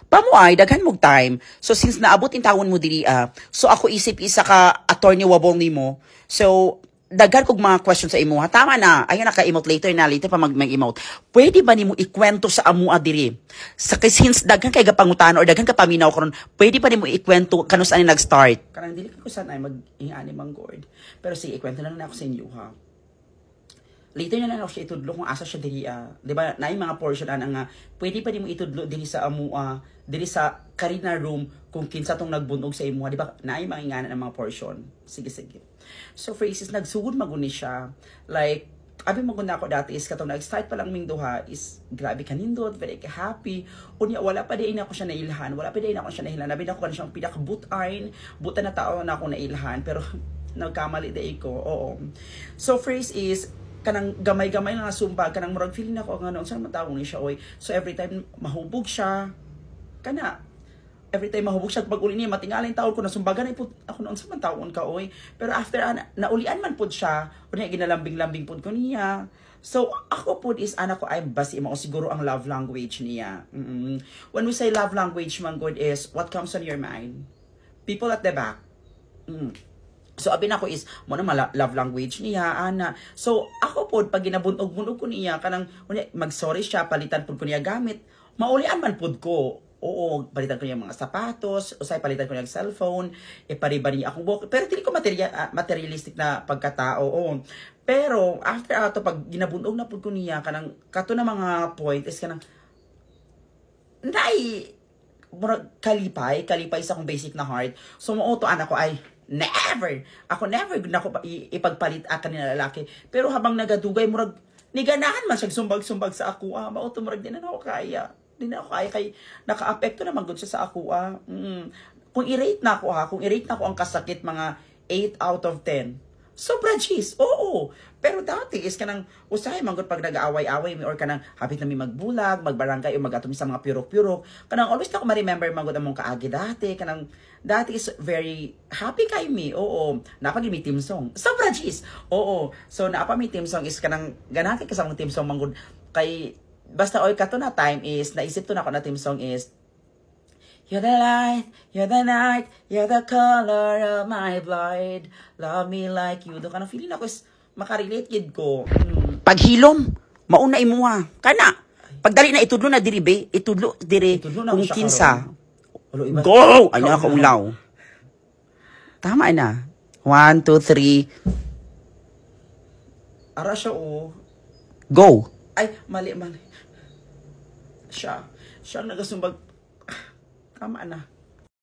Pamuay, daghan mong time. So, since naabot in tawon mo diri, so ako isip isa ka attorney wabong nimo. So, daghan kog mga questions sa imo. Ha, tama na. Ayun na ka-emote later pa mag-emote. Pwede ba nimo ikwento sa amua diri? Since daghan kay gapangutan or daghan ka paminaw karon, pwede pa nimo ikwento kanus ani nag-start? Kanang dili ko saan ay mag-ingani manggod. Pero sige, ikwento na ako sa inyo ha. Later na lang ako siya itudlo kung asa siya diri, di ba, na yung mga portion nga, pwede pa di mo itudlo diri sa amua, diri sa karina room, kung kinsa tong nagbunog sa imuha, di ba, na yung mga ingana ng mga portion. Sige. So, for instance, nagsugod maguni siya, like, abi maguna ako dati is katong nag-start pa lang ming duha is grabe kanindot, very happy. Unya wala pa din ako siya nailhan, nabi na ko kan siyang pinakabutain, buta na tao na ako nailhan, pero nagkamali day ko. Oo. So, first is kanang gamay-gamay lang nga sumpa, kanang murag feeling ako nga noon saan matawag ni siya oy. So every time mahubog siya pag uli niya matingaling taon ko na sumbagan ay pud ako noon sa man taon ka oy. Pero after naulian man pud siya, unya ginalambing-lambing pud ko niya. So ako pud is anak ko ay basi mo siguro ang love language niya. When we say love language man good is what comes on your mind? People at the back. So, abin ako is, mo na love language niya, ana. So, ako po, pag ginabunog-bunog ko niya, kanang, mag-sorry siya, palitan po ko niya gamit, maulian man po ko. Oo, palitan ko niya mga sapatos, usay palitan ko niya cellphone, pariba niya akong buhok. Pero hindi ko materialistic na pagkatao. Oo. Pero, after ato, pag ginabunog na po ko niya, kanang, kato na mga point is kanang, kalipay sa akong basic na heart. So, mo to anak ko ay, never na ko ipagpalit akan ni lalaki. Pero habang nagadugay murag niganahan man siya sumbag-sumbag sa ako. Mao to murag di na ako kaya kay naka-apekto naman gud siya sa ako. Kung i-rate na ako ang kasakit mga 8 out of 10. Sobra cheese. Oo. Pero dati is kanang usahay manggod pag nag-aaway-away mi or kanang hapit na mi magbulag, magbarangay o magatumi sa mga purok-purok. Kanang always na ko ma-remember manggod among kaagi dati. Kanang dati is very happy kay mi. Oo. Napagi mi team song. Sobra cheese. Oo. So naapa mi team song is kanang ganahan kay kasang team song manggod kay basta oy kato na time is naisip to na ako na team song is you're the light, you're the night, you're the color of my blood. Love me like you. Doon ka na feeling ako is makarelate kid ko. Paghilom, mauna imuha. Kana. Pagdali na itudlo na diri be, itudlo diri kung kinsa. Go! Ay na kaulaw. Tama na. 1, 2, 3. Ara siya o. Go. Ay, mali. Siya ang nagasumbag. Tama na.